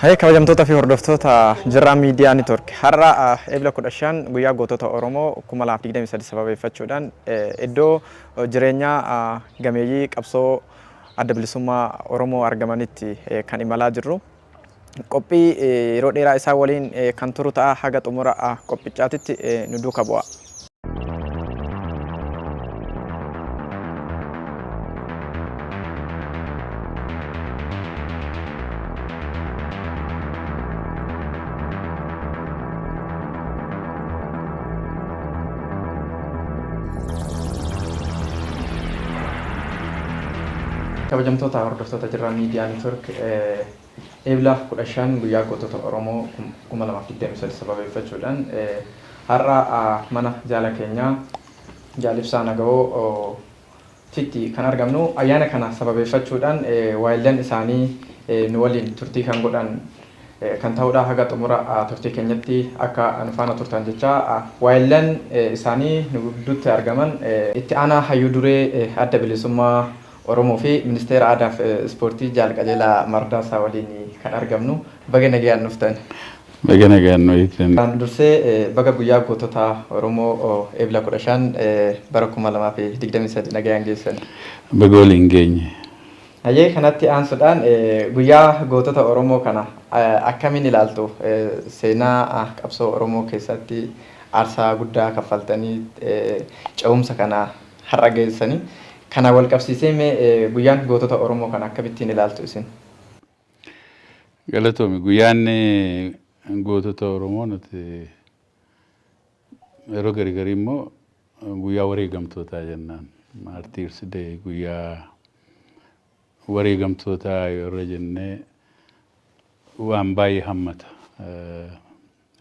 Hai kabajamtoota fi hordoftoota jirraa miidiyaa Niitoork har'a eebila 15 guyyaa gootota Oromoo 2023 sababeeffachuudhaan iddoo jireenyaa gameeyyii qabsoo adda bilisummaa Oromoo argamanitti kan imalaa jirru. Qophii yeroo dheeraa isaa waliin kan turu ta'a haga xumura qophichaatitti nu duukaa bu'a. Kabajamtoota hordoftoota jirraa miidiyaa Niitoork eebila 15 guyyaa gootota Oromoo 2023 sababeeffachuudhaan har'a mana jaala keenyaa Jaalibsaa Nagahoo titti kan argamnu ayyaana kana sababeeffachuudhaan waayillan isaanii nu waliin turtii kan godhan kan ta'uudha haga xumura turtii keenyatti akka nu faana turtan jecha waayillan isaanii nu gidduutti argaman itti aanaa hayyuu duree adda bilisummaa Oromoo fi Ministeera Aadaa fi Ispoortii Jaal Qajeelaa Mardaasaa waliin kan argamnu baga nagayaan dhuftan. Baga nagayaan nu eegdan. Kan dursee baga guyyaa gootota Oromoo eebila 15 bara 2023 nagayaan geessan. Baga waliin geenye. Hayyee kanatti aansuudhaan guyyaa gootota Oromoo kana akkamiin ilaaltu seenaa qabsoo Oromoo keessatti aarsaa guddaa kaffaltanii ce'umsa kana har'a geessanii. Kana wal qabsiisee guyyaan gootota Oromoo kana akkamittiin ilaaltu isin? Galatoomi guyyaan gootota Oromoo nuti yeroo garii immoo guyyaa wareegamtootaa jennaan. Maartirs Day guyyaa wareegamtootaa yeroo jennee waan baay'ee hammata.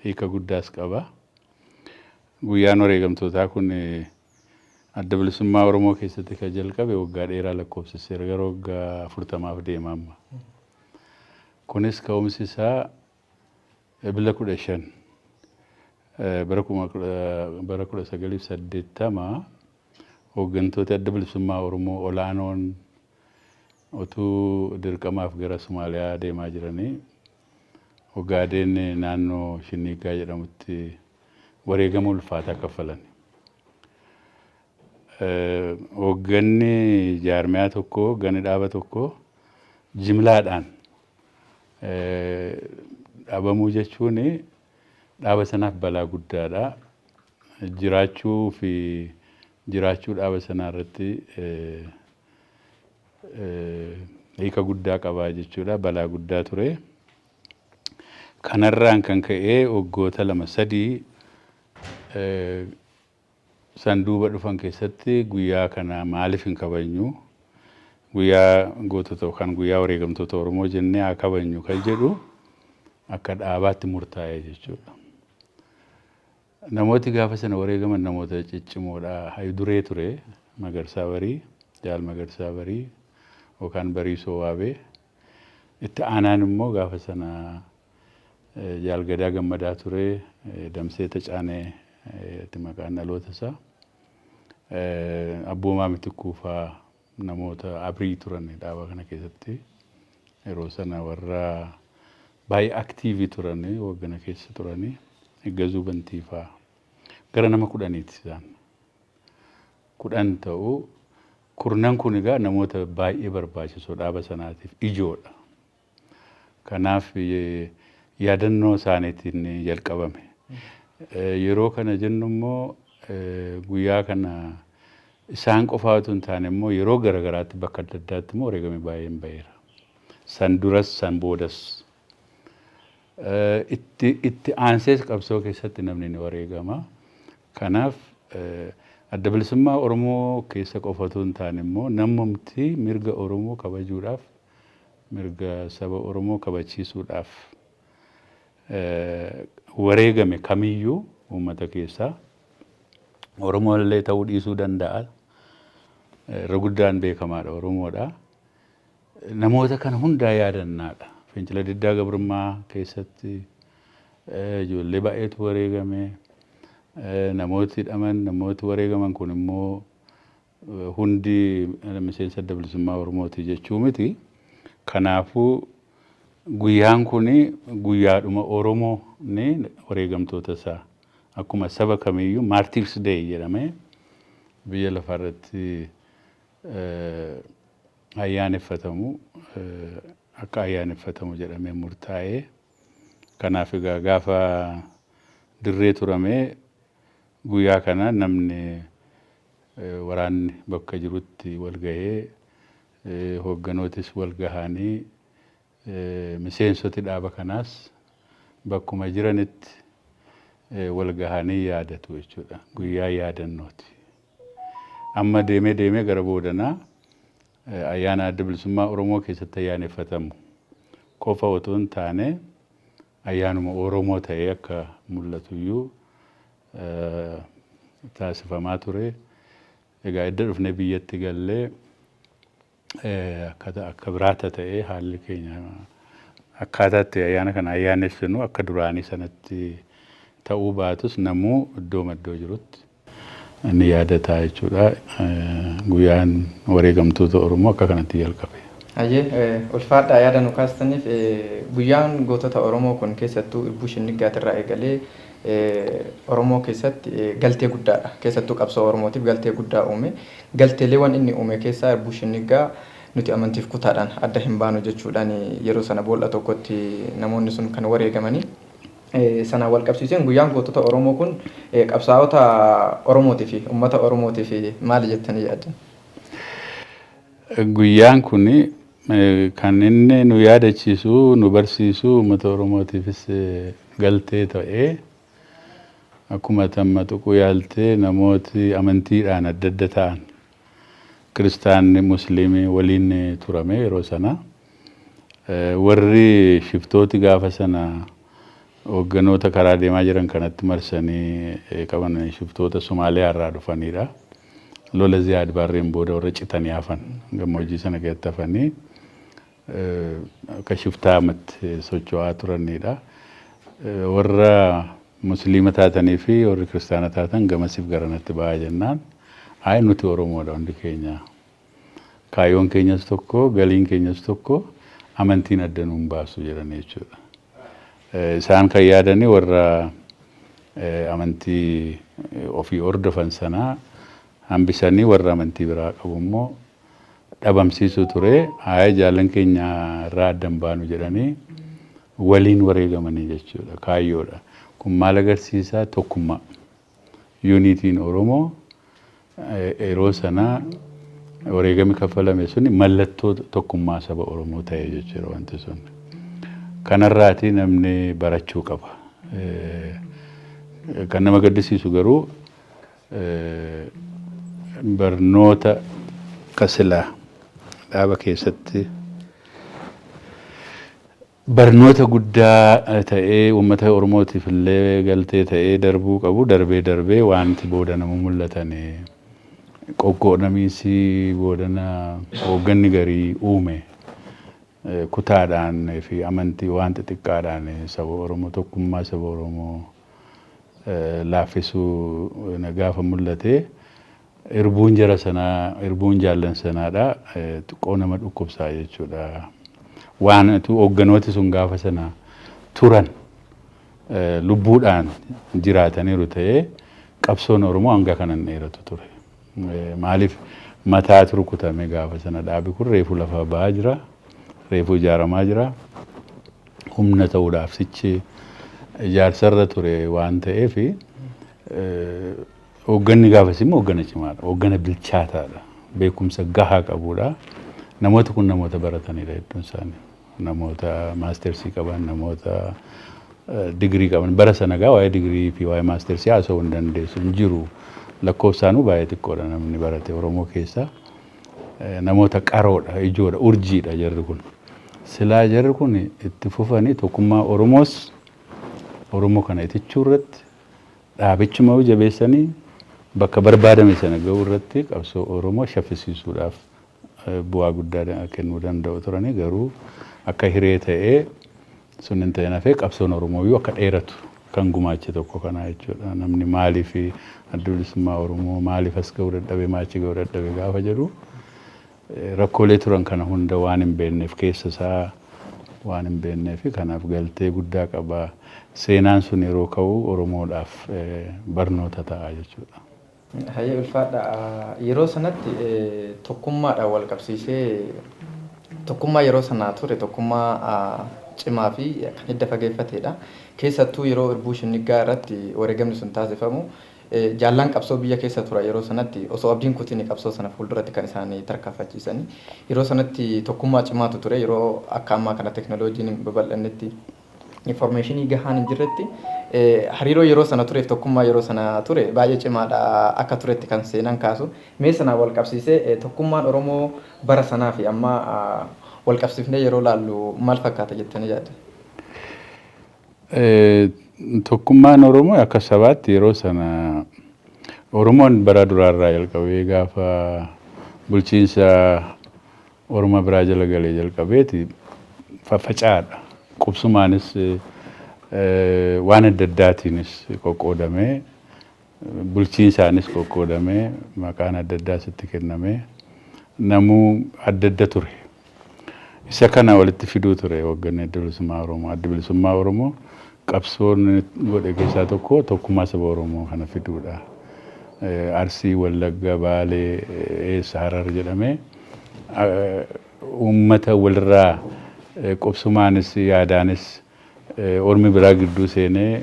Hiika guddaas qaba. Guyyaan wareegamtootaa kun adda bilisummaa Oromoo keessatti kan jalqabe waggaa dheeraa lakkoofsiseera gara waggaa 40 deema amma. Kunis ka'umsi isaa eebila 15 bara 1980 hooggantoota adda bilisummaa Oromoo olaanoon utuu dirqamaaf gara Somaaliyaa deemaa jiranii Ogaadeen naannoo Shiniigaa jedhamutti wareegama ulfaataa kaffalan. Hoogganni jaarmiyaa tokko hoogganni dhaaba tokko jimlaadhaan dhaabamuu jechuun dhaaba sanaaf balaa guddaadha. Jiraachuu dhaaba sanaa irratti hiika guddaa qabaa jechuudha. Balaa guddaa ture. Kanarraan kan ka'ee waggoota 2-3 sanduuba dhufan keessatti guyyaa kana maaliif hin kabajnu? Guyyaa gootota yookaan guyyaa wareegamtoota Oromoo jennee haa kabajnu kan jedhu akka dhaabaatti murtaa'e jechuudha. Namooti gaafa sana wareegaman namoota ciccimoodha. Hayyuu duree ture Magarsaa Barii, Jaal Magarsaa Barii yookaan Barii Soowaabee. Itti aanaan immoo gaafa sana Jaal Gadaa Gammadaa ture, Damsee Tacaanee itti maqaan dhaloota isaa. Abboomaa Mitikuu fa'aa namoota abrii turan dhaaba kana keessatti yeroo sana warra baay'ee aktiivii turan hoggana keessa turan Eeggazuu Bantii fa'aa gara nama 10ti isaan. 10 ta'uu kurnan kun egaa namoota baay'ee barbaachisoo dhaaba sanaatiif ijoodha. Kanaaf yaadannoo isaaniitiin jalqabame. Yeroo kana jennu immoo guyyaa kana isaan qofaa otoo hin taane immoo yeroo garagaraatti bakka adda addaatti immoo wareegame baay'een ba'eera. San duras san boodas. Itti aansees qabsoo keessatti namni ni wareegama. Kanaaf adda bilisummaa Oromoo keessa qofa otoo hin taane immoo namumti mirga Oromoo kabajuudhaaf mirga saba Oromoo kabachiisuudhaaf wareegame kamiyyuu uummata keessaa Oromoo illee ta'uu dhiisuu danda'a. Irra guddaan beekamaadha Oromoodha. Namoota kana hundaa yaadannaadha. Fincila diddaa gabrummaa keessatti ijoollee baay'eetu wareegame. Namooti hidhaman namooti wareegaman kun immoo hundi miseensa adda bilisummaa Oromooti jechuu miti. Kanaafuu guyyaan kuni guyyaadhuma Oromoo ni wareegamtoota isaa akkuma saba kamiyyuu Martyrs Day jedhamee biyya lafarratti ayyaaneffatamu akka ayyaaneffatamu jedhamee murtaa'ee kanaaf egaa gaafa dirree turamee guyyaa kana namni waraanni bakka jirutti wal gahee hogganootis wal gahanii miseensoti dhaaba kanaas bakkuma jiranitti wal gahanii yaadatu jechuudha. Guyyaa yaadannooti. Amma deemee gara boodanaa ayyaana adda bilisummaa Oromoo keessatti ayyaaneffatamu qofa otoo hin taane ayyaanuma Oromoo ta'ee akka mul'atu iyyuu taasifamaa ture. Egaa edda dhufnee biyyatti gallee akka biraata ta'ee haalli keenya akkaataatti ayyaana kana ayyaanessinu akka duraanii sanatti ta'uu baatus namuu iddoo maddoo jirutti ni yaadataa jechuudha. Guyyaan wareegamtoota Oromoo akka kanatti jalqabe. Ayyee ulfaadhaa yaada nu kaastaniif guyyaan gootota Oromoo kun keessattuu Irbuu Shinnigaatirraa eegalee Oromoo keessatti galtee guddaadha. Keessattuu qabsoo Oromootiif galtee guddaa uume. Galteelee waan inni uume keessaa Irbuu Shinnigaa nuti amantiif kutaadhaan adda hin baanu jechuudhaan yeroo sana boolla tokkotti namoonni sun kan wareegamanii sana wal qabsiiseen guyyaan gootota Oromoo kun qabsaa'ota Oromootii fi uummata Oromootii fi maali jettanii yaaddan? Guyyaan kun kan inni nu yaadachiisu nu barsiisu uummata Oromootiifis galtee ta'ee akkuma tamma tuquu yaaltee namooti amantiidhaan adda adda ta'an kiristaanni musliimii waliin turame yeroo sana warri shiftooti gaafa sana hogganoota karaa deemaa jiran kanatti marsanii qaban shiftoota Somaaliyaa irraa dhufanidha. Lola Ziyaad Barreen booda warra citanii hafan gammoojjii sana keessatti hafanii akka shiftaamatti socho'aa turanidha. Warra musliima taatanii fi warri kiristaana taatan gamasiif garanatti ba'aa jennaan ay nuti Oromoodha hundi keenya. Kaayyoon keenyas tokko, galiin keenyas tokko, amantiin adda nuun baasu jedhan jechuudha. Isaan kan yaadanii warra amantii ofii hordofan sanaa hambisanii warra amantii biraa qabu immoo dhabamsiisuu ture. Ay jaallan keenya irraa addan baanu jedhanii waliin wareegamanii jechuudha. Kaayyoodha. Kun maal agarsiisaa? Tokkummaa. Yuunitiin Oromoo yeroo sana wareegami kaffalame suni mallattoo tokkummaa saba Oromoo ta'e jechuudha wanti sun. Kanarraati namni barachuu qaba. Kan nama gaddisiisu garuu barnoota kasilaa dhaaba keessatti barnoota guddaa ta'ee uummata Oromootiif illee galtee ta'ee darbuu qabu darbee wanti booda nama mul'atan qoqqoodamiisi boodana hoogganni garii uume kutaadhaan fi amantii waan xixiqqaadhaan saba Oromoo tokkummaa saba Oromoo laaffisuu gaafa mul'ate irbuun jara sanaa irbuun jaallan sanaadha xiqqoo nama dhukkubsaa jechuudha. Waan hoogganooti sun gaafa sana turan lubbuudhaan jiraataniiru ta'ee qabsoon Oromoo hanga kanan dheeratu ture. Maaliif mataa turkutame gaafa sana dhaabi kun reefu lafa ba'aa jira, reefu ijaaramaa jira. Humna ta'uudhaaf sichi ijaarsarra ture waan ta'eef hoogganni gaafas immoo hooggana cimaadha, hooggana bilchaataadha, beekumsa gahaa qabudha. Namoota kun namoota baratanidha hedduun isaanii. Namoota maastersii qaban, namoota digirii qaban. Bara sana gaa waa'ee digirii fi waa'ee maastersii haasa'uu hin dandeessu hin jiru. Lakkoofsaanuu baay'ee xiqqoodha namni barate Oromoo keessa. Namoota qaroodha, ijoodha, urjiidha jarri kun. Silaa jarri kun itti fufanii tokkummaa Oromoos Oromoo kana itichuu irratti dhaabichuma jabeessanii bakka barbaadame sana ga'uu irratti qabsoo Oromoo shaffisiisuudhaaf bu'aa guddaa kennuu danda'u turanii garuu akka hiree ta'ee sun hin ta'in hafee qabsoon Oromoo iyyuu akka dheeratu kan gumaache tokko kana jechuudha. Namni maaliif adda bilisummaa Oromoo maaliif as ga'uu dadhabe maachi ga'uu dadhabe gaafa jedhu rakkoolee turan kana hunda waan hin beekneef keessa isaa waan hin beeknee fi kanaaf galtee guddaa qaba. Seenaan sun yeroo ka'u Oromoodhaaf barnoota ta'a jechuudha. Hayyee ulfaadha. Yeroo sanatti tokkummaadhaan wal qabsiisee tokkummaa yeroo sanaa ture tokkummaa cimaa fi kan hidda fageeffatedha. Keessattuu yeroo irbuu shinnigaa irratti wareegamni sun taasifamu jaallaan qabsoo biyya keessa tura yeroo sanatti osoo abdiin kutiin qabsoo sana fuulduratti kan isaanii tarkaanfachiisanii yeroo sanatti tokkummaa cimaatu ture yeroo akka ammaa kana teknooloojiin babal'annetti informationii gahaan hin jirretti hariiroo yeroo sana tureef tokkummaa yeroo sana ture baay'ee cimaadha akka turetti kan seenan kaasu mee sana wal qabsiisee tokkummaan Oromoo bara sanaa fi amma wal qabsiifnee yeroo laallu maal fakkaata jettanii yaaddu? Tokkummaan Oromoo akka sabaatti yeroo sana Oromoon bara duraarraa jalqabee gaafa bulchiinsa Oromoo biraa jala galee jalqabeeti faffacaadha. Qubsumaanis waan adda addaatiinis qoqqoodamee bulchiinsaanis qoqqoodamee maqaan adda addaa sitti kennamee namuu adda adda ture. Isa kana walitti fiduu ture hoogganni adda bilisummaa Oromoo. Adda bilisummaa Oromoo qabsoon godhe keessaa tokko tokkummaa saba Oromoo kana fiduudha. Arsii, Wallagga, Baalee, Harar jedhamee uummata walirraa qubsumaanis yaadaanis ormi biraa gidduu seenee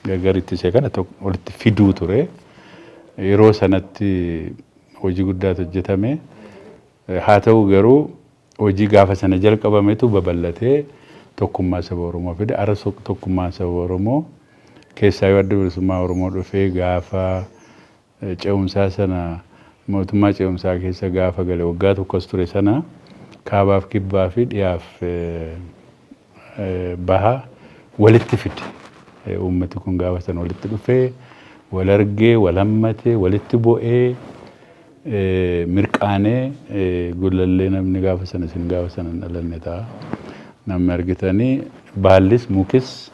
gargaritti ishee kana walitti fiduu ture. Yeroo sanatti hojii guddaatu hojjetame. Haa ta'u garuu hojii gaafa sana jalqabametu babal'atee tokkummaa saba Oromoo fide. Ara tokkummaa saba Oromoo keessaa yoo adda bilisummaa Oromoo dhufee gaafa ce'umsaa sana mootummaa ce'umsaa keessa gaafa gale waggaa tokkos ture sana kaabaaf kibbaa fi dhiyaaf baha walitti fide. Uummati kun gaafa sana walitti dhufee wal argee wal hammatee walitti bo'ee mirqaanee gullallee namni gaafa sana isin gaafa sana hin dhalanne ta'a. Namni argitanii baallis mukis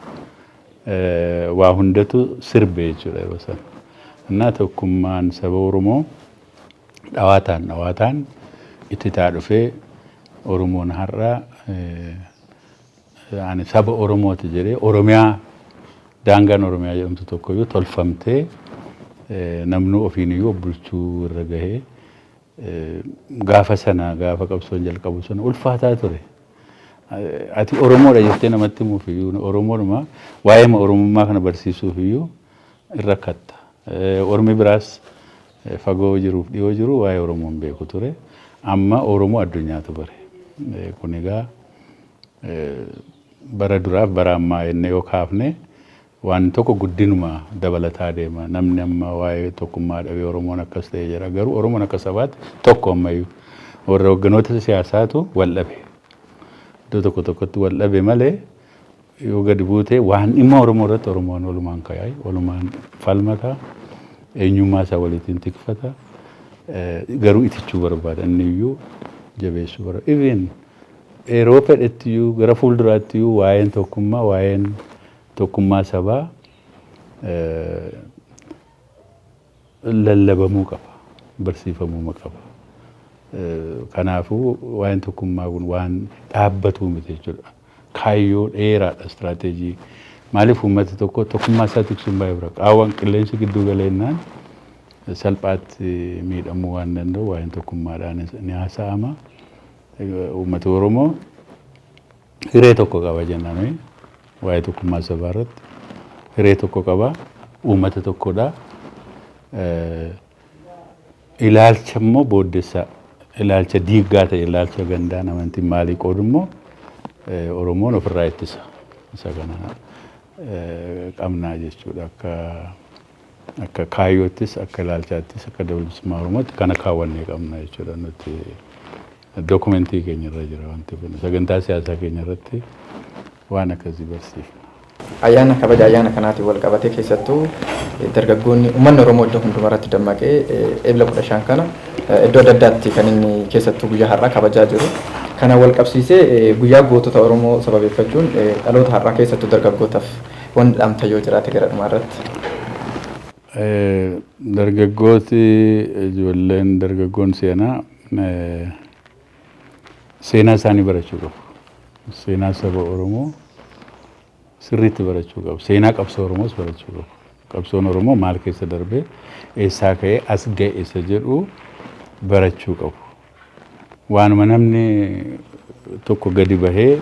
waa hundatu sirbe jechuudha yeroo sana. Innaa tokkummaan saba Oromoo dhawaataan itti taa dhufee Oromoon har'a ani saba Oromooti jedhee Oromiyaa daangaan Oromiyaa jedhamtu tokkoyyuu tolfamtee namni ofiiniyyuu bulchuu irra gahee gaafa sana gaafa qabsoon jalqabu sana ulfaataa ture. Ati Oromoodha jettee namatti himuufiyyuu Oromoodhuma waa'ee Oromummaa kana barsiisuufiyyuu irra katta. Ormi biraas fagoo jiruuf dhiyoo jiru waa'ee Oromoon beeku ture. Amma Oromoo addunyaatu bare. Kun egaa bara duraaf bara ammaa jennee yoo kaafne waan tokko guddinuma dabalataa deema. Namni amma waa'ee tokkummaa dhabee Oromoon akkas ta'ee jira. Garuu Oromoon akka sabaatti tokko ammayyuu warra hogganoota siyaasaatu wal dhabe. Iddoo tokko tokkotti wal dhabe malee yoo gadi buutee waan dhimma Oromoo irratti Oromoon walumaan ka'ee walumaan falmata eenyummaa isaa waliin tikfata. Garuu itichuu barbaada inniyyuu jabeessuu barbaada. Even yeroo fedhettiyyuu gara fuulduraattiyyuu waa'een tokkummaa sabaa lallabamuu qaba, barsiifamuu qaba. Kanaafuu waa'een tokkummaa kun waan dhaabbatuu miti jechuudha. Kaayyoo dheeraadha istiraatejii. Maaliif uummati tokko tokkummaa isaa tiksuun baay'ee bira qaawwan qilleensi gidduu galeennaan salphaatti miidhamuu waan danda'u waa'een tokkummaadhaan ni haasa'ama. Uummata Oromoo hiree tokko qaba jennaan waa'ee tokkummaa sabaa irratti hiree tokko qaba. Uummata tokkodha. Ilaalcha immoo booddeessaa ilaalcha diiggaa ta'e ilaalcha gandaa namantiin maalii qoodu immoo Oromoon ofirraa ittisa. Isa kana qabnaa jechuudha. Akka kaayyoottis akka ilaalchaattis akka bilisummaa Oromootti kana kaawwannee qabna jechuudha. Nuti dokumentii keenya irra jira wanti kun sagantaa siyaasaa keenya irratti waan akkasii barsiifna. Ayyaana kabaja ayyaana kanaatiin wal qabatee keessattuu dargaggoonni uummanni Oromoo iddoo hundumarratti dammaqee eebla 15 kana iddoo adda addaatti kan inni keessattuu guyyaa har'aa kabajaa jiru. Kana wal qabsiisee guyyaa gootota Oromoo sababeeffachuun dhaloota har'aa keessattuu dargaggootaaf wanti dhaamta yoo jiraate gara dhumaa irratti. Dargaggooti ijoolleen dargaggoon seenaa isaanii barachuu qabu. seenaa saba Oromoo sirriitti barachuu qabu. Seenaa qabsoo Oromoos barachuu qabu. Qabsoon Oromoo maal keessa darbee eessaa ka'ee as ga'e isa jedhu barachuu qabu. Waanuma namni tokko gadi bahee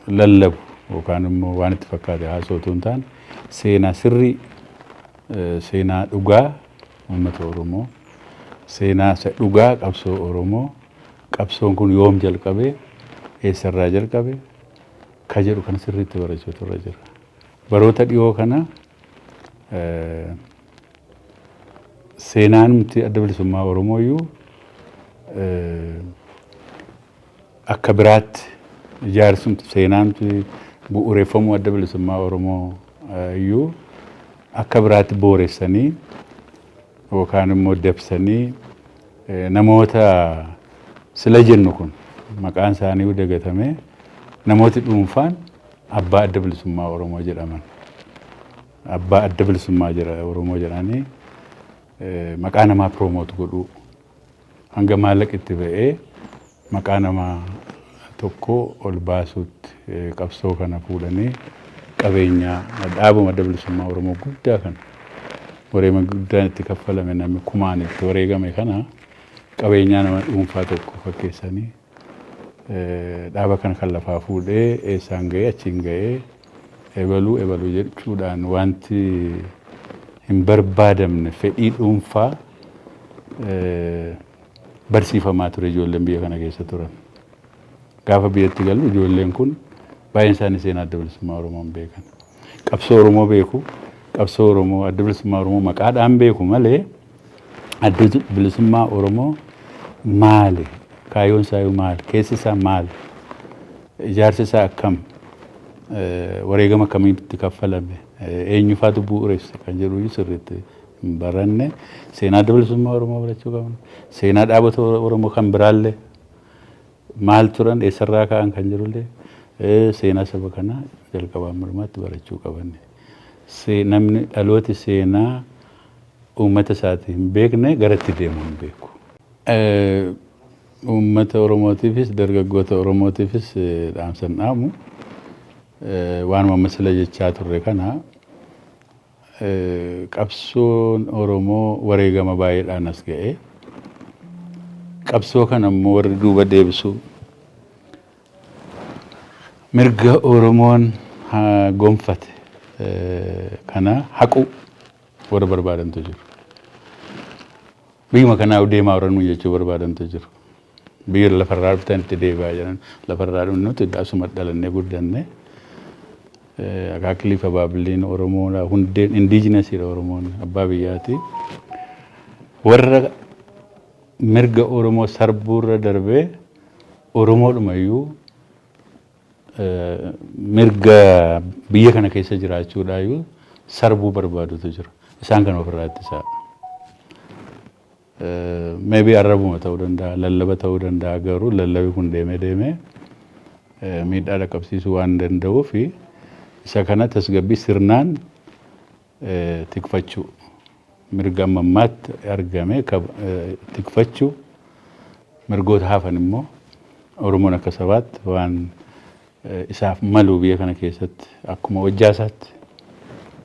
lallabu yookaan immoo waan itti fakkaate haasawatu hin taane seenaa sirrii seenaa dhugaa uummata Oromoo seenaa dhugaa qabsoo Oromoo qabsoon kun yoom jalqabee eessarraa jalqabe ka jedhu kan sirriitti barachuutu irra jira. Baroota dhiyoo kana seenaan nuti adda bilisummaa Oromoo iyyuu akka biraatti ijaarsumti seenaan bu'uureffamuu adda bilisummaa Oromoo iyyuu akka biraatti booressanii yookaan immoo dabsanii namoota sila jennu kun maqaan isaanii dagatamee namooti dhuunfaan abbaa adda bilisummaa Oromoo jedhaman abbaa adda bilisummaa Oromoo jedhanii maqaa namaa promote godhuu hanga maallaqi itti ba'ee maqaa namaa tokko ol baasuutti qabsoo kana fuudhanii qabeenyaa dhaabuma adda bilisummaa Oromoo guddaa kana wareegama guddaan itti kaffalame namni kumaan itti wareegame kana qabeenyaa nama dhuunfaa tokko fakkeessanii dhaaba kana kan lafaa fuudhee eessaan ga'ee achiin ga'ee ebaluu jechuudhaan wanti hin barbaadamne fedhii dhuunfaa barsiifamaa ture ijoolleen biyya kana keessa turan. Gaafa biyyatti galu ijoolleen kun baay'een isaanii seenaa adda bilisummaa Oromoo hin beekan. Qabsoo Oromoo beeku, qabsoo Oromoo adda bilisummaa Oromoo maqaadhaan beeku malee adda bilisummaa Oromoo maali? Kaayyoon isaa maali? Keessi isaa maali? Ijaarsi isaa akkam? Wareegama akkamitti kaffalame? Eenyufaatu bu'uureesse kan jedhu sirriitti hin baranne seenaa adda bilisummaa Oromoo barachuu qabna. Seenaa dhaabota Oromoo kan biraallee maal turan eessarraa ka'an kan jirullee seenaa saba kanaa jalqabaan mormaatti barachuu qabanne. Namni dhalooti seenaa uummata isaatii hin beekne garatti deemu hin beeku. Uummata Oromootiifis dargaggoota Oromootiifis dhaamsan dhaamu waanuma masala jechaa turre kana qabsoon Oromoo wareegama baay'eedhaan as ga'e. Qabsoo kana immoo warri duuba deebisu mirga Oromoon gonfate kana haqu warra barbaadantu jiru. Biyyuma kanaa deemaa oranuu jechuu barbaadantu jiru. Biyya lafarraa dhuftan itti deebi'aa jiran lafarraa dhufnutti asuma dhalannee guddanne akaakilii fi baabiliin Oromoodha hundeen indiijinasiidha Oromoon abbaa biyyaati. Warra mirga Oromoo sarbuurra darbee Oromoodhuma iyyuu mirga biyya kana keessa jiraachuudhaa iyyuu sarbuu barbaadutu jira. Isaan kan ofirraa ittisaa. Maybe arrabuma ta'uu danda'a, lallaba ta'uu danda'a garuu lallabi kun deemee miidhaa dhaqqabsiisuu waan danda'uuf isa kana tasgabbii sirnaan tikfachuu mirga ammaatti argame tikfachuu mirgoota hafan immoo Oromoon akka sabaatti waan isaaf malu biyya kana keessatti akkuma hojjaa isaatti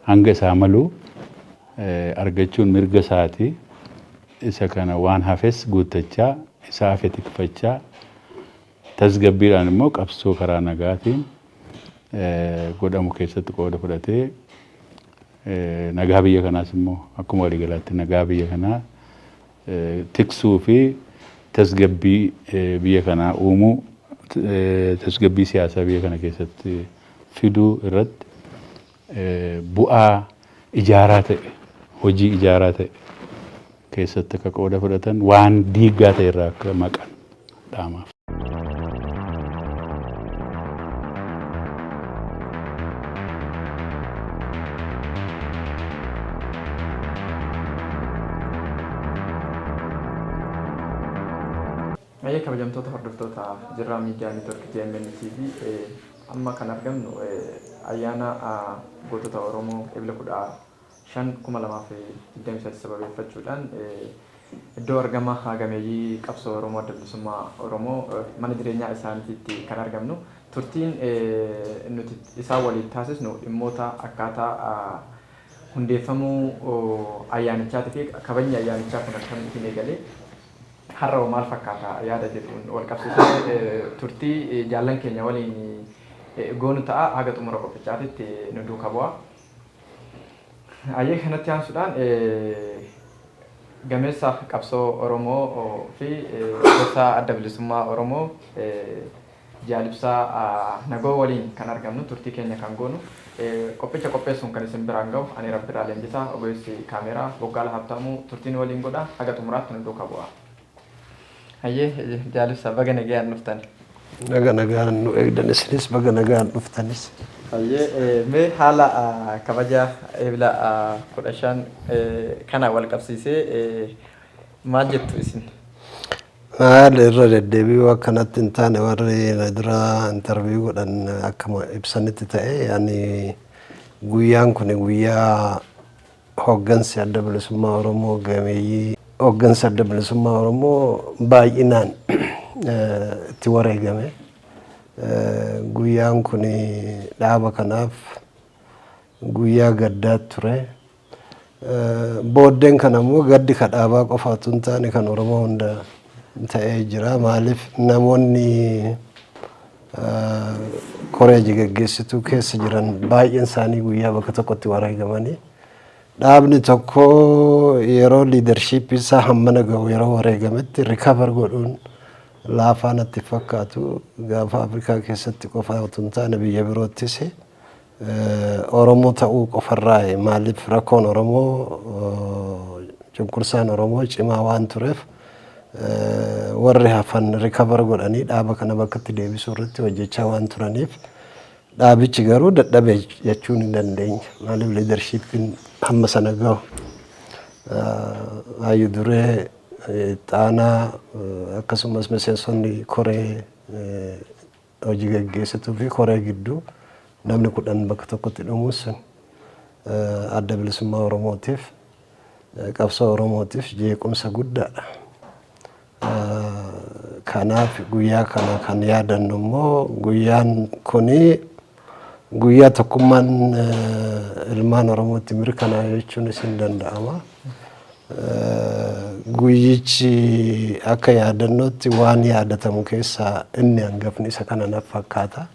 hanga isaa malu argachuun mirga isaati. Isa kana waan hafes guuttachaa isa hafe tikfachaa tasgabbiidhaan immoo qabsoo karaa nagaatiin godhamu keessatti qooda fudhatee nagaa biyya kanaas immoo akkuma waliigalaatti nagaa biyya kanaa tiksuu fi tasgabbii biyya kanaa uumuu tasgabbii siyaasaa biyya kana keessatti fiduu irratti bu'aa ijaaraa ta'e hojii ijaaraa ta'e keessatti akka qooda fudhatan waan diigaa ta'e irraa akka maqan dhaamaaf. Ayya kabajamtoota hordoftoota jirraa miidiyaa neetwork JMN TV amma kan argamnu ayyaana gootota Oromoo Ebila 15/2023 sababeeffachuudhaan iddoo argama hagameeyyii qabsoo Oromoo adda bilisummaa Oromoo mana jireenyaa isaaniitti kan argamnu turtiin nuti isaan waliin taasisnu dhimmoota akkaataa hundeeffamuu ayyaanichaatii fi kabajni ayyaanichaa kun akkamitti eegalee har'a maal fakkaata yaada jedhuun wal qabsiisee turtii jaallan keenya waliin goonu ta'a haga xumura qophichaatitti nu duuka bu'a. Ayyee kanatti aansuudhaan gameessa qabsoo Oromoo fi gosa adda bilisummaa Oromoo jaalibsaa nagoo waliin kan argamnu turtii keenya kan goonu qophicha qopheessuun kan isin biraan gahu ani Rabbiraa Leenjisaa ogeessi kaameeraa Boggaala Habtaamuu turtiin waliin godha haga xumuraatti nu duuka bu'a. Ayyee jaalibsaa baga nagaan dhuftani. Naga nagaan nu eegdan isinis baga nagaan dhuftanis. Ayyee mee haala kabaja eebila 15 kana wal qabsiisee maal jettu isin? Haala irra deddeebi'uu akkanatti hin taane warri na dura interviyuu godhan akkuma ibsanitti ta'e yaani guyyaan kun guyyaa hooggansi adda bilisummaa Oromoo gameeyyii hooggansi adda bilisummaa Oromoo baay'inaan itti wareegame. Guyyaan kun dhaaba kanaaf guyyaa gaddaa ture. Booddeen kana immoo gaddi ka dhaabaa qofa otoo hin taane kan Oromoo hunda ta'ee jira. Maaliif namoonni koreeji gaggeessituu keessa jiran baay'een isaanii guyyaa bakka tokkotti wareegamanii dhaabni tokko yeroo liidarshiippii isaa hammana gahu yeroo wareegametti rikavar godhuun laafaa natti fakkaatu gaafa Afrikaa keessatti qofa otoo hin taane biyya biroottis Oromoo ta'uu qofarraa maaliif rakkoon Oromoo cunqursaan Oromoo cimaa waan tureef warri hafan rikavar godhanii dhaaba kana bakkatti deebisuu irratti hojjechaa waan turaniif dhaabichi garuu dadhabee jechuun hin dandeenya. Maaliif liidarshiippiin hamma sana gahu hayyuu duree xaanaa akkasumas miseensonni koree hojii gaggeessituu fi koree gidduu namni 10 bakka tokkotti dhumuus adda bilisummaa Oromootiif qabsoo Oromootiif jeequmsa guddaadha. Kanaaf guyyaa kana kan yaadannu immoo guyyaan kuni guyyaa tokkummaan ilmaan Oromootti mirkanaa'e jechuun isin danda'ama. Guyyichi akka yaadannootti waan yaadatamu keessaa inni hangafni isa kana natti fakkaata.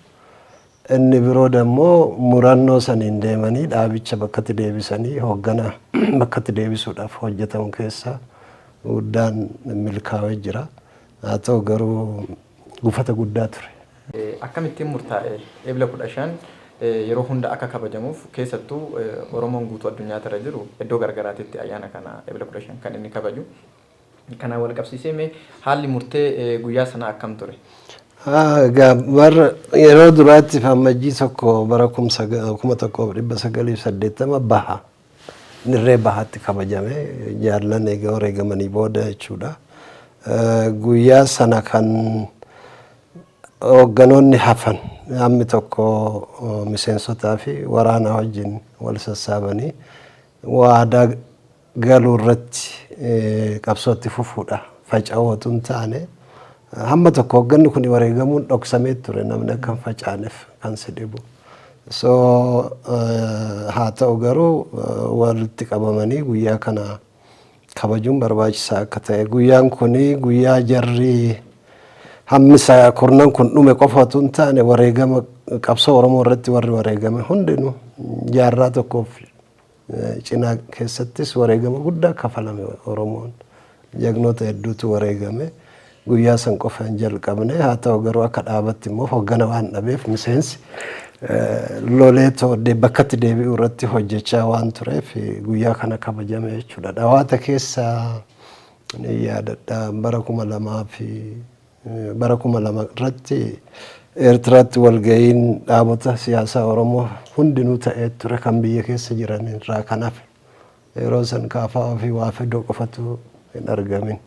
Inni biroo immoo murannoo saniin deemanii dhaabicha bakkatti deebisanii hoogganaa bakkatti deebisuudhaaf hojjetamu keessaa guddaan milkaa'ee jira. Haa ta'u garuu gufata guddaa ture. Akkamittiin murtaa'e eebila 15 yeroo hunda akka kabajamuuf keessattuu Oromoon guutuu addunyaa irra jiru iddoo garagaraatitti ayyaana kana eebila 15 kan inni kabaju. Kana wal qabsiisee mee haalli murtee guyyaa sana akkam ture? Yeroo duraatti fammajjii tokko bara 1980 baha. Nirree bahaatti kabajame jaallan egaa wareegamanii booda jechuudha. Guyyaa sana kan hoogganoonni hafan hammi tokko miseensotaa fi waraana wajjin wal sassaabanii waadaa galuu irratti qabsootti fufuudha. Faca'uu otoo hin taane hamma tokko hoogganni kun wareegamuun dhoksamee ture namni akka hin facaaneef kan si dhibu. So haa ta'u garuu walitti qabamanii guyyaa kana kabajuun barbaachisaa akka ta'e guyyaan kuni guyyaa jarri hammisa kurnan kun dhume qofa otoo hin taane wareegama qabsoo Oromoo irratti warri wareegame hundinuu jaarraa tokkoof cinaa keessattis wareegama guddaa kafalame Oromoon jagnoota hedduutu wareegame guyyaa san qofa hin jalqabne haa ta'u garuu akka dhaabatti immoo hooggana waan dhabeef miseensi loleetoo bakkatti deebi'uu irratti hojjechaa waan tureef guyyaa kana kabajame jechuudha. Dhawaata keessa yaadadha bara 2000 irratti Eertiraatti walga'iin dhaabota siyaasaa Oromoo hundinuu ta'ee ture kan biyya keessa jiran irraa kan hafe yeroo san kaafaa fi waa fedoo qofatu hin argamin.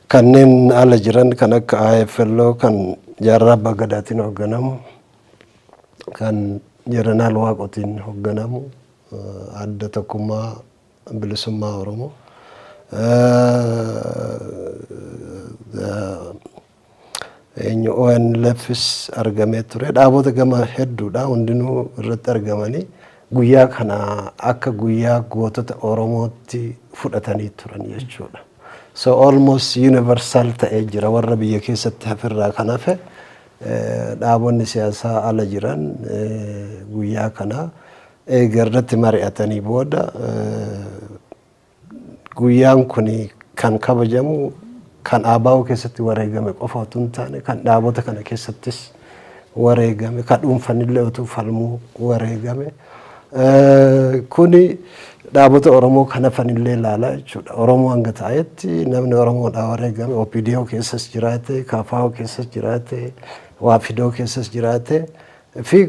Kanneen ala jiran kan akka AFLO kan jaarraa Abbaa Gadaatiin hoogganamu kan Jeneraal Waaqotiin hoogganamu adda tokkummaa bilisummaa Oromoo eenyu ONLFs argamee ture dhaabota gama hedduudha hundinuu irratti argamanii guyyaa kana akka guyyaa gootota Oromootti fudhatanii turan jechuudha. So almost universal ta'ee jira warra biyya keessatti hafirraa kan hafe dhaabonni siyaasaa ala jiran guyyaa kana eega irratti mari'atanii booda guyyaan kun kan kabajamu kan ABO keessatti wareegame qofa otoo hin taane kan dhaabota kana keessattis wareegame kan dhuunfanillee otoo falmuu wareegame kuni dhaabota Oromoo kan hafanillee ilaala jechuudha. Oromoo hanga ta'etti namni Oromoodhaa wareegame OPDO keessas jiraate, KFO keessas jiraate, WAFIDO keessas jiraate fi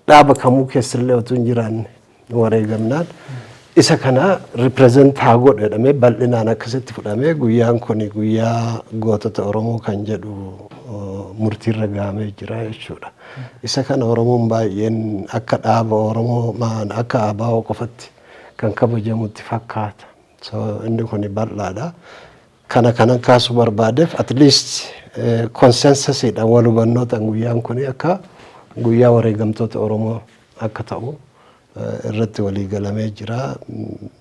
dhaaba kamuu keessallee otoo hin jiraanne wareegamnaan isa kana represent haa godhu jedhamee bal'inaan akkasitti fudhamee guyyaan kun guyyaa gootota Oromoo kan jedhu murtiirra gahamee jira jechuudha. Isa kana Oromoon baay'een akka dhaaba Oromoo akka ABO qofatti kan kabajamutti fakkaata. So inni kun bal'aadha. Kana kaasuu barbaadeef at least consensus'idhaan wal hubannootaan guyyaan kun akka guyyaa wareegamtoota Oromoo akka ta'u irratti walii galamee jira.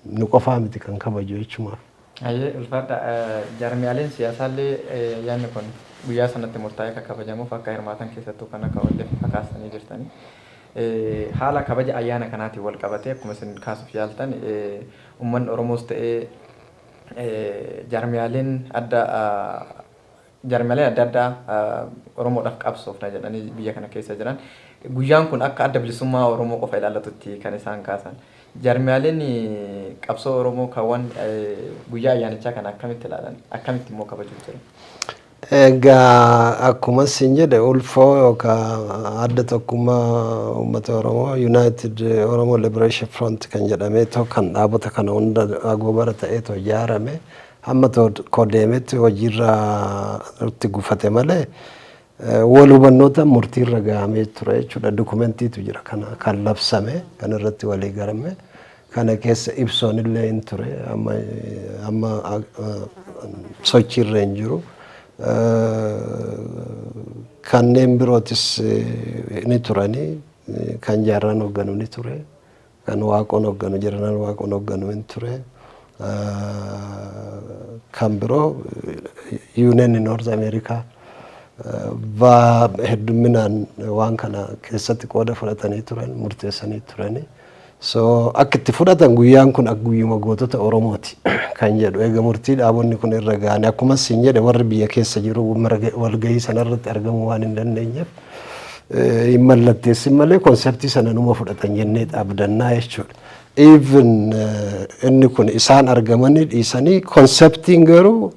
Nu qofaa miti kan kabaju jechuudha. Ayyee ulfaadha jaarmiyaaleen siyaasaallee yaadni kun guyyaa sanatti murtaa'ee akka kabajamuuf akka hirmaatan keessattuu kan akka wallee fakkaasanii jirtanii. Haala kabaja ayyaana kanaatiin wal qabatee akkuma isin kaasuuf yaaltan uummanni Oromoos ta'ee jaarmiyaaleen adda addaa Oromoodhaaf qabsoofna jedhanii biyya kana keessa jiran guyyaan kun akka adda bilisummaa Oromoo qofa ilaallatutti kan isaan kaasan. Jaarmiyaaleen qabsoo Oromoo kaawwan guyyaa ayyaanichaa kana akkamitti ilaalan? Akkamitti immoo kabajuu jiru? Egaa akkuma isin jedhe ulfoo yookaan adda tokkummaa uummata Oromoo United Oromo Liberation Front kan jedhamee kan dhaabota kana hunda agoobara ta'eetu ijaarame hamma tokko deemetti hojiirra itti gufate malee wal hubannoota murtiirra gahamee ture jechuudha. Dokumeentiitu jira kana kan labsame kan irratti walii galame kana keessa ibsoonillee hin ture amma sochiirra hin jiru. Kanneen birootis ni turani kan jaarraan hoogganu ni ture kan waaqoon hoogganu jaarraan waaqoon hoogganu ni ture kan biroo Union North America hedduminaan waan kana keessatti qooda fudhatanii turan murteessanii turani. So akka itti fudhatan guyyaan kun akka guyyuma gootota Oromooti kan jedhu eega murtii dhaabonni kun irra gahan akkuma isin jedhe warri biyya keessa jiru walgahii sanarratti argamuu waan hin dandeenyeef hin mallatteessin malee konseptii sana numa fudhatan jennee dhaabdannaa jechuudha. Even inni kun isaan argamanii dhiisanii konseptiin garuu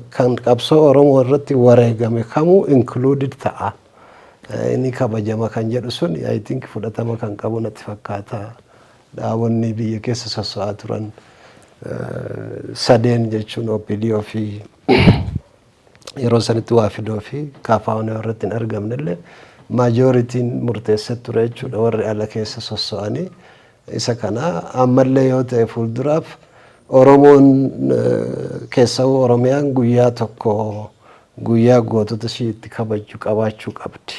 kan qabsoo Oromoo irratti wareegame kamuu included ta'a. Inni kabajama kan jedhu sun I think fudhatama kan qabu natti fakkaata. Dhaabonni biyya keessa sosso'aa turan sadeen jechuun OPDO fi yeroo sanitti WAFIDO fi KFO irratti hin argamnellee maajoritiin murteessee ture jechuudha warri ala keessa sosso'anii. Isa kana ammallee yoo ta'e fuulduraaf Oromoon keessawuu Oromiyaan guyyaa tokko guyyaa gootota ishii itti kabajju qabaachuu qabdi.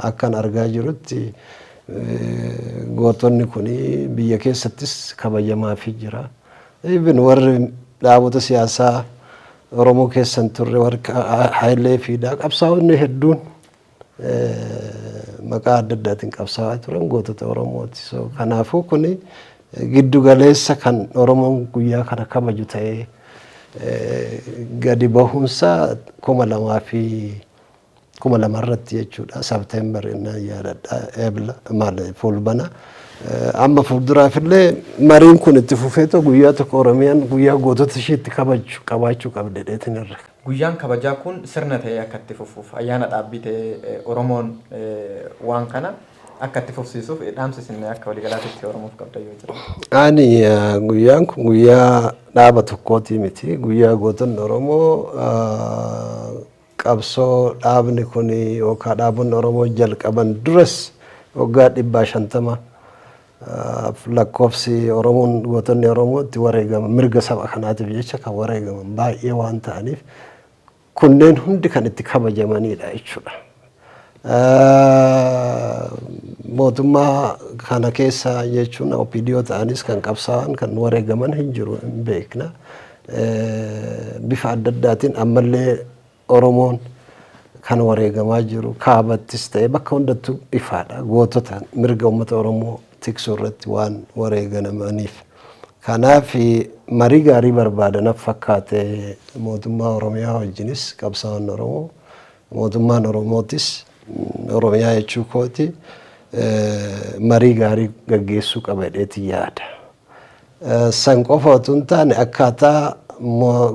Akkan argaa jirutti gootonni kun biyya keessattis kabajamaafii jira. Even warri dhaabota siyaasaa Oromoo keessan turre warri Hayilee Fiidaa qabsaa'onni hedduun maqaa adda addaatiin qabsaa'aa turan gootota Oromooti. So kanaafuu kun giddu galeessa kan Oromoon guyyaa kana kabaju ta'ee gadi bahuunsaa 2002 irratti jechuudha. September inni yaadadha eebla maal fulbana. Amma fuulduraafillee mariin kun itti fufeetoo guyyaa tokko Oromiyaan guyyaa gootota ishee itti kabaju qabaachuu qabdi dheetin irra. Guyyaan kabajaa kun sirna ta'ee akka itti fufuuf ayyaana dhaabbii ta'ee Oromoon waan kana akka itti fufsiisuuf dhaamsisinne akka waliigalaatti Oromoof qabda yoo jira. Ani guyyaan kun guyyaa dhaaba tokkooti miti. Guyyaa gootonni Oromoo qabsoo dhaabni kun yookaan dhaabonni Oromoo jalqaban duras waggaa 150 lakkoofsi Oromoon gootonni Oromoo itti wareegaman mirga saba kanaatiif jecha kan wareegaman baay'ee waan ta'aniif kunneen hundi kan itti kabajamanidha jechuudha. Mootummaa kana keessa jechuun OPDO ta'anis kan qabsaa'an kan wareegaman hin jiru hin beekna. Bifa adda addaatiin ammallee Oromoon kan wareegamaa jiru kaabattis ta'e bakka hundattuu ifaadha. Gootota mirga uummata Oromoo tiksuu irratti waan wareegamaniif. Kanaaf marii gaarii barbaadan fakkaate mootummaa Oromiyaa wajjinis qabsaa'onni Oromoo mootummaan Oromootis Oromiyaa jechuu kooti marii gaarii gaggeessuu qaba jedheeti yaada. San qofa otoo hin taane akkaataa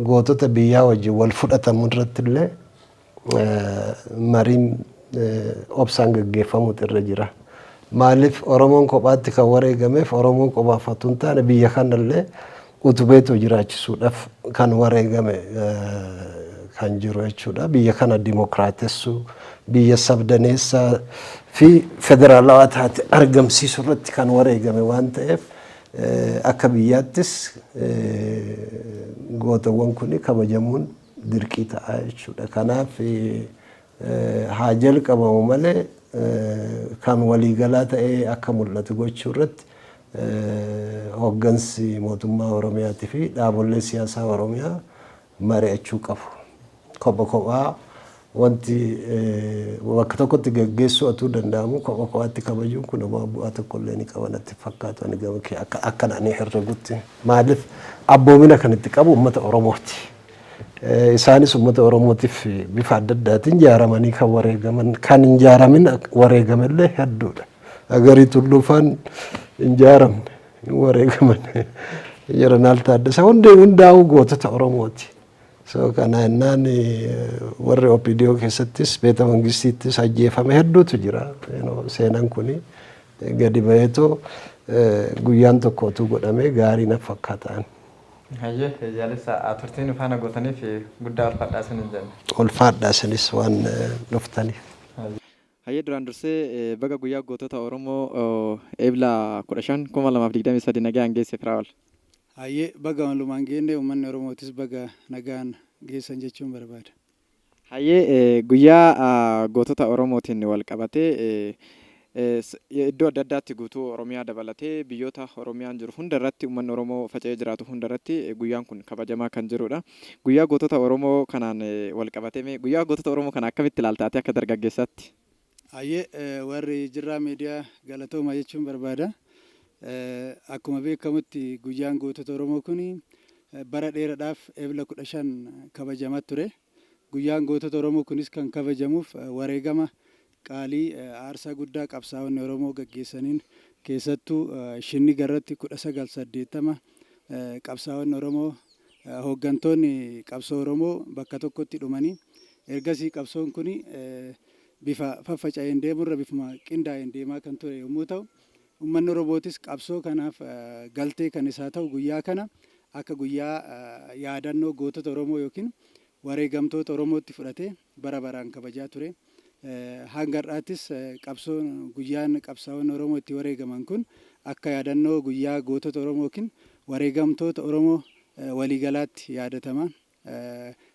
gootota biyyaa wajjin wal fudhatamu irratti illee mariin obsaan gaggeeffamutu irra jira. Maaliif Oromoon kophaatti kan wareegameef Oromoon qofaaf otoo hin taane biyya kanallee utubeetu jiraachisuudhaaf kan wareegame kan jiru jechuudha. Biyya kana dimokiraatessuu, biyya sabdaneessaa fi federaalawaa taate argamsiisuu irratti kan wareegame waan ta'eef akka biyyaattis gootawwan kun kabajamuun dirqii ta'a jechuudha. Kanaaf haa jalqabamu malee kan waliigalaa ta'ee akka mul'atu gochuu irratti hooggansi mootummaa Oromiyaatii fi dhaabolee siyaasaa Oromiyaa mari'achuu qabu. Kophaa wanti bakka tokkotti gaggeessuu atuu danda'amu kophaatti kabajuun kun bu'aa tokkollee ni qaba natti fakkaatu ani gama kee akka nani herregutti. Maaliif abboomina kan itti qabu uummata Oromooti. Isaanis uummata Oromootiif bifa adda addaatiin ijaaramanii kan wareegaman kan hin ijaaramin wareegamallee hedduudha. Agarii tulluufaan hin ijaaramne wareegaman Jeneraal Taaddasaa hundaa'uu gootota Oromooti. So kana ennaan warri OPDO keessattis beeta mangistiittis ajjeefame hedduutu jira. Seenaan kuni gadi baheetoo guyyaan tokkotu godhamee gaarii na fakkaataan. Hayyee jaalessa turtiin faana gootaniif guddaa ulfaadhaa isiniin jenna. Ulfaadhaa isinis waan dhuftaniif. Hayyee duraan dursee baga guyyaa gootota Oromoo eebla 15/2023 nagaan geesse Firaa'ol. Hayyee baga walumaan geenne uummanni Oromootis baga nagaan geessan jechuun barbaada. Hayyee guyyaa gootota Oromootiin wal qabatee iddoo adda addaatti guutuu Oromiyaa dabalatee biyyoota Oromiyaan jiru hunda irratti uummanni Oromoo faca'ee jiraatu hunda irratti guyyaan kun kabajamaa kan jirudha. Guyyaa gootota Oromoo kanaan wal qabatee guyyaa gootota Oromoo kana akkamitti ilaaltaate akka dargaggeessaatti? Hayyee warri jirraa miidiyaa galatooma jechuun barbaada. Akkuma beekamutti guyyaan gootota Oromoo kun bara dheeraadhaaf eebla 15 kabajamaa ture. Guyyaan gootota Oromoo kunis kan kabajamuuf wareegama qaalii aarsaa guddaa qabsaa'onni Oromoo gaggeessaniin keessattuu shinni garratti 1980 qabsaa'onni Oromoo hooggantoonni qabsoo Oromoo bakka tokkotti dhumanii ergasii qabsoon kun bifa faffaca'een deemurra bifuma qindaa'een deemaa kan ture yommuu ta'u uummanni Oromootis qabsoo kanaaf galtee kan isaa ta'u guyyaa kana akka guyyaa yaadannoo gootota Oromoo yookiin wareegamtoota Oromootti fudhatee bara baraan kabajaa ture. Hanga har'aattis qabsoon guyyaan qabsaa'onni Oromoo itti wareegaman kun akka yaadannoo guyyaa gootota Oromoo yookiin wareegamtoota Oromoo waliigalaatti yaadatama.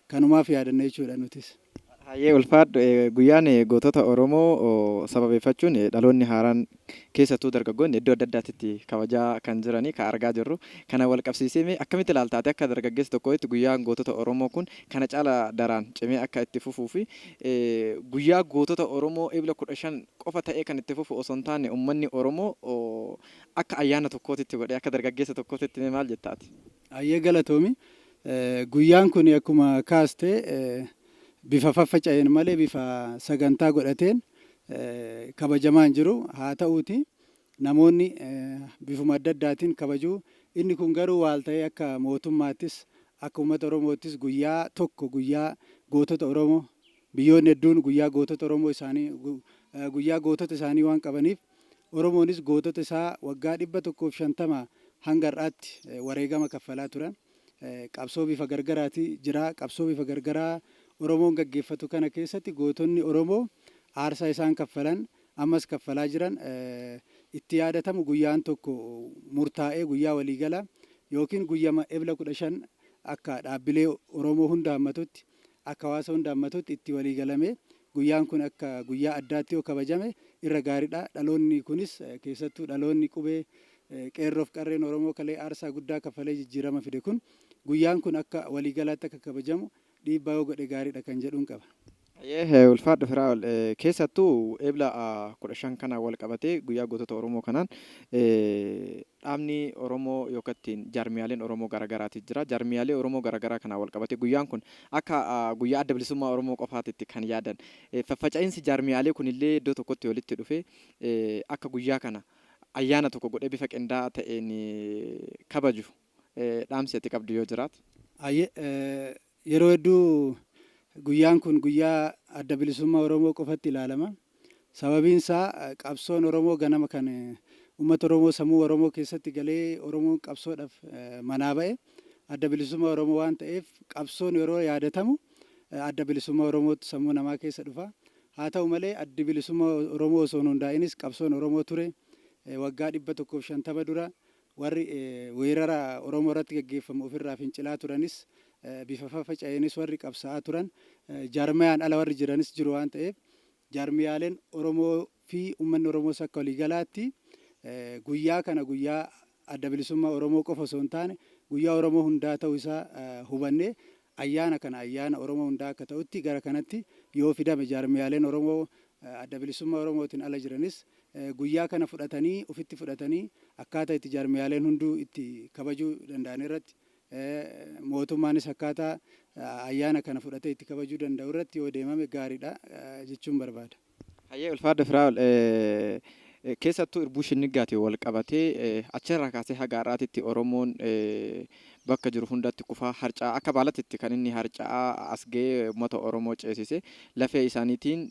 Kanumaaf yaadanna jechuudha nutis. Hayyee ulfaadhu guyyaan gootota Oromoo sababeeffachuun dhaloonni haaraan keessattuu dargaggoonni iddoo adda addaatti kabajaa kan jiranii kan argaa jirru. Kana wal qabsiisee akkamitti ilaaltaate akka dargaggeessa tokkootti guyyaan gootota Oromoo kun kana caala daraan cimee akka itti fufuu fi guyyaa gootota Oromoo eebla 15 qofa ta'ee kan itti fufu osoo hin taane uummanni Oromoo akka ayyaana tokkootti godhee akka dargaggeessa tokkootti maal jettaati? Hayyee galatoomi. Guyyaan kun akkuma kaastee bifa faffaca'een malee bifa sagantaa godhateen kabajamaa hin jiru. Haa ta'uuti namoonni bifuma adda addaatiin kabajuu inni kun garuu waal ta'ee akka mootummaattis akka uummata Oromoottis guyyaa tokko guyyaa gootota Oromoo biyyoonni hedduun guyyaa gootota Oromoo isaanii guyyaa gootota isaanii waan qabaniif Oromoonis gootota isaa waggaa 150 hanga har'aatti wareegama kaffalaa turan. Qabsoo bifa gargaraati jira. Qabsoo bifa gargaraa Oromoon gaggeeffatu kana keessatti gootonni Oromoo aarsaa isaan kaffalan ammas kaffalaa jiran itti yaadatamu guyyaan tokko murtaa'ee guyyaa waliigalaa yookiin guyyama ebla 15 akka dhaabbilee Oromoo hunda hammatutti akka hawaasa hunda hammatutti itti waliigalame guyyaan kun akka guyyaa addaatti yoo kabajame irra gaariidha. Dhaloonni kunis keessattuu dhaloonni qubee qeerroof qarreen Oromoo kalee aarsaa guddaa kaffalee jijjiirama fide kun guyyaan kun akka waliigalaatti akka kabajamu dhiibbaa yoo godhe gaariidha kan jedhuun qaba. Ulfaadha Firaa'ol keessattuu ebla 15 kana wal qabatee guyyaa gootota Oromoo kanaan dhaabni Oromoo yookiin jaarmiyaaleen Oromoo garaagaraati jira. Jaarmiyaalee Oromoo garaagaraa kana wal qabatee guyyaan kun akka guyyaa adda bilisummaa Oromoo qofaatitti kan yaadan. Faffaca'insi jaarmiyaalee kunillee iddoo tokkotti walitti dhufe akka guyyaa kana ayyaana tokko godhee bifa qindaa'aa ta'een kabaju dhaamsi ati qabdu yoo jiraatu. Yeroo hedduu guyyaan kun guyyaa adda bilisummaa Oromoo qofatti ilaalama. Sababiin isaa qabsoon Oromoo ganama kan uummata Oromoo sammuu Oromoo keessatti galee Oromoon qabsoodhaaf manaa ba'e adda bilisummaa Oromoo waan ta'eef qabsoon yeroo yaadatamu adda bilisummaa Oromootu sammuu namaa keessa dhufa. Haa ta'u malee addi bilisummaa Oromoo osoo hin hundaa'inis qabsoon Oromoo ture. Waggaa 150 dura warri weerara Oromoo irratti gaggeeffamu ofirraa fincilaa turanis bifa faffaca'eenis warri qabsaa'aa turan jaarmiyaan ala warri jiranis jiru waan ta'eef jaarmiyaaleen Oromoo fi uummanni Oromoos akka waliigalaatti guyyaa kana guyyaa adda bilisummaa Oromoo qofa osoo hin taane guyyaa Oromoo hundaa ta'uu isaa hubannee ayyaana kana ayyaana Oromoo hundaa akka ta'utti gara kanatti yoo fidame jaarmiyaaleen Oromoo adda bilisummaa Oromootiin ala jiranis guyyaa kana fudhatanii ofitti fudhatanii akkaataa itti jaarmiyaaleen hunduu itti kabajuu danda'an irratti mootummaanis akkaataa ayyaana kana fudhatee itti kabajuu danda'u irratti yoo deemame gaariidha jechuun barbaada. Ulfaadha Firaa'ol keessattuu irbuu shinniggaatiin wal qabatee achirraa kaasee haga har'aatitti Oromoon bakka jiru hundatti kufaa harcaa akka baalaatti kan inni harcaa as ga'ee uummata Oromoo ceesise lafee isaaniitiin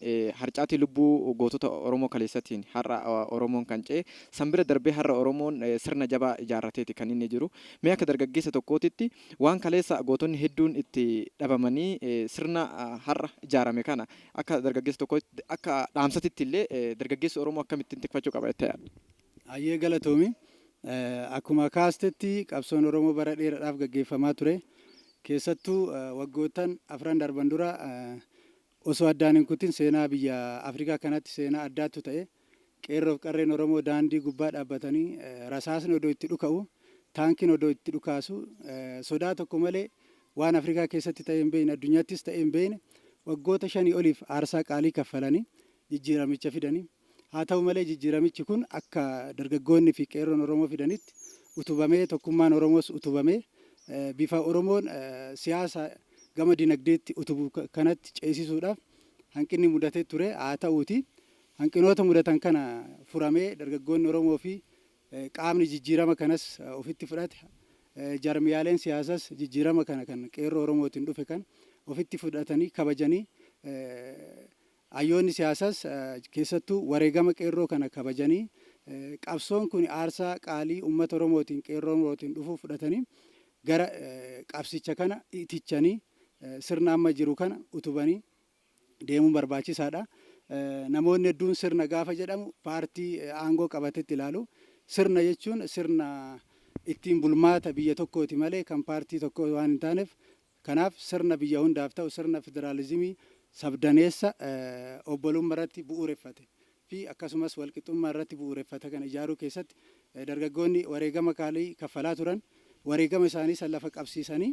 harcaatii lubbuu gootota Oromoo kaleessatiin har'a Oromoon kan ce'e sanbira darbee har'a Oromoon sirna jabaa ijaarrateeti kan inni jiru. Mee akka dargaggeessa tokkootitti waan kaleessa gootonni hedduun itti dhabamanii sirna har'a ijaarame kana akka dargaggeessa tokkootti akka dhaamsatitti illee dargaggeessi Oromoo akkamittiin tikfachuu qaba jettee yaadda? Ayyee galatoomi. Akkuma kaastetti qabsoon Oromoo bara dheeraadhaaf gaggeeffamaa ture. Keessattuu waggoottan 4 darban dura osoo addaan hin kutin seenaa biyya Afrikaa kanatti seenaa addaatu ta'e qeerroof qarreen Oromoo daandii gubbaa dhaabbatanii rasaasni odoo itti dhuka'u taankiin odoo itti dhukaasu sodaa tokko malee waan Afrikaa keessatti ta'e hin beekne addunyaattis ta'e hin beekne waggoota 5 oliif aarsaa qaalii kaffalanii jijjiiramicha fidanii. Haa ta'u malee jijjiiramichi kun akka dargaggoonni fi qeerroon Oromoo fidanitti utubamee tokkummaan Oromoos utubamee bifa Oromoon siyaasa gama dinagdeetti utubu kanatti ceesisuudhaaf hanqinni mudatee ture. Haa ta'uuti hanqinoota mudatan kana furamee dargaggoonni Oromoo fi qaamni jijjiirama kanas ofitti fudhate jaarmiyaaleen siyaasas jijjiirama kana kan qeerroo Oromootiin dhufe kan ofitti fudhatanii kabajanii hayyoonni siyaasas keessattuu wareegama qeerroo kana kabajanii qabsoon kun aarsaa qaalii uummata Oromootiin qeerroo Oromootiin dhufuu fudhatanii gara qabsicha kana itichanii sirna amma jiru kana utubanii deemuun barbaachisaadha. Namoonni hedduun sirna gaafa jedhamu paartii aangoo qabatetti ilaalu. Sirna jechuun sirna ittiin bulmaata biyya tokkooti malee kan paartii tokko waan hin taaneef kanaaf sirna biyya hundaaf ta'u sirna federaalizimii sabdaneessa obbolummaa irratti bu'uureffate fi akkasumas walqixxummaa irratti bu'uureffate kan ijaaruu keessatti dargaggoonni wareegama qaalii kaffalaa turan wareegama isaanii san lafa qabsiisanii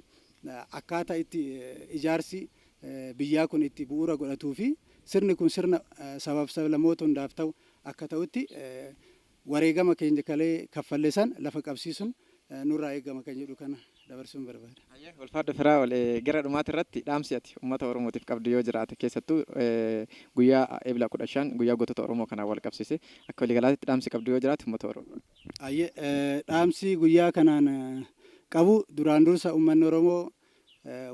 akkaataa itti ijaarsi biyyaa kun itti bu'uura godhatuu fi sirni kun sirna sabaaf sablammoota hundaaf ta'u akka ta'utti wareegama keenya kalee kaffallee san lafa qabsiisuun nurraa eegama kan jedhu kana dabarsuun barbaada. Ulfaadha Firaa'ol gara dhumaati irratti dhaamsi ati uummata Oromootiif qabdu yoo jiraate keessattuu guyyaa Eebila 15 guyyaa gootota Oromoo kanaan wal qabsiise akka waliigalaatti dhaamsi qabdu yoo jiraate uummata Oromoo. Dhaamsi guyyaa kanaan qabu duraan dursa uummanni Oromoo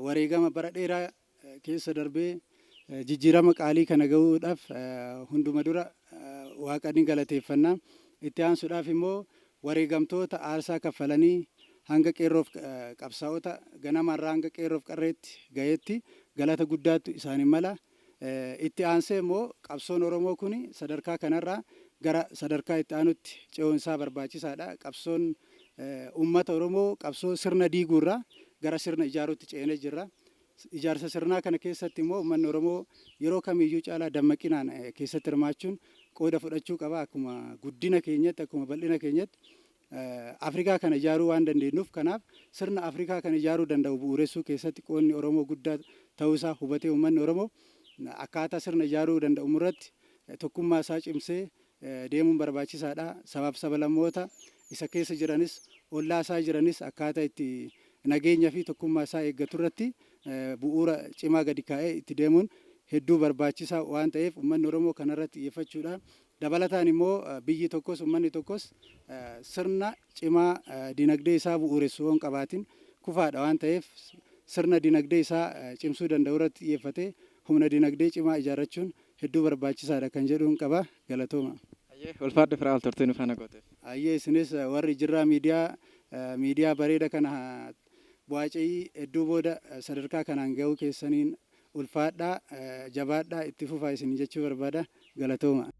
wareegama bara dheeraa keessa darbee jijjiirama qaalii kana gahuudhaaf hunduma dura Waaqa ni galateeffannaa. Itti aansuudhaaf immoo wareegamtoota aarsaa kaffalanii hanga qeerroof qabsaa'ota ganamarraa hanga qeerroof qarreetti gaheetti galata guddaatu isaanii mala. Itti aansee immoo qabsoon Oromoo kun sadarkaa kanarraa gara sadarkaa itti aanutti ce'uun isaa barbaachisaadha. Qabsoon uummata Oromoo qabsoo sirna diiguurraa gara sirna ijaaruutti ceenee jirra. Ijaarsa sirnaa kana keessatti immoo uummanni Oromoo yeroo kamiyyuu caalaa dammaqinaan keessatti hirmaachuun qooda fudhachuu qaba. Akkuma guddina keenyatti akkuma bal'ina keenyatti Afrikaa kana ijaaruu waan dandeenyuuf kanaaf sirna Afrikaa kana ijaaruu danda'u bu'uuressuu keessatti qoodni Oromoo guddaa ta'uusaa hubatee uummanni Oromoo akkaataa sirna ijaaruu danda'u irratti tokkummaa isaa cimsee deemuun barbaachisaadha. Sabaaf sablammoota isa keessa jiranis ollaa isaa jiranis akkaataa itti nageenya fi tokkummaa isaa eeggatu irratti bu'uura cimaa gadi kaa'ee itti deemuun hedduu barbaachisaa waan ta'eef uummanni Oromoo kanarratti xiyyeeffachuudha. Dabalataan immoo biyyi tokkos uummanni tokkos sirna cimaa dinagdee isaa bu'uuressu waan qabaatin kufaadha waan ta'eef sirna dinagdee isaa cimsuu danda'u irratti xiyyeeffatee humna dinagdee cimaa ijaarrachuun hedduu barbaachisaadha kan jedhuun qaba. Galatooma. Ulfaadhu firaa turtii nuuf ana goote. Isinis warri jirraa miidiyaa bareeda kana bu'aacii hedduu booda sadarkaa kanaan ga'uu keessaniin ulfaadhaa jabaadhaa itti fufaa isin jechuu barbaada. Galatooma.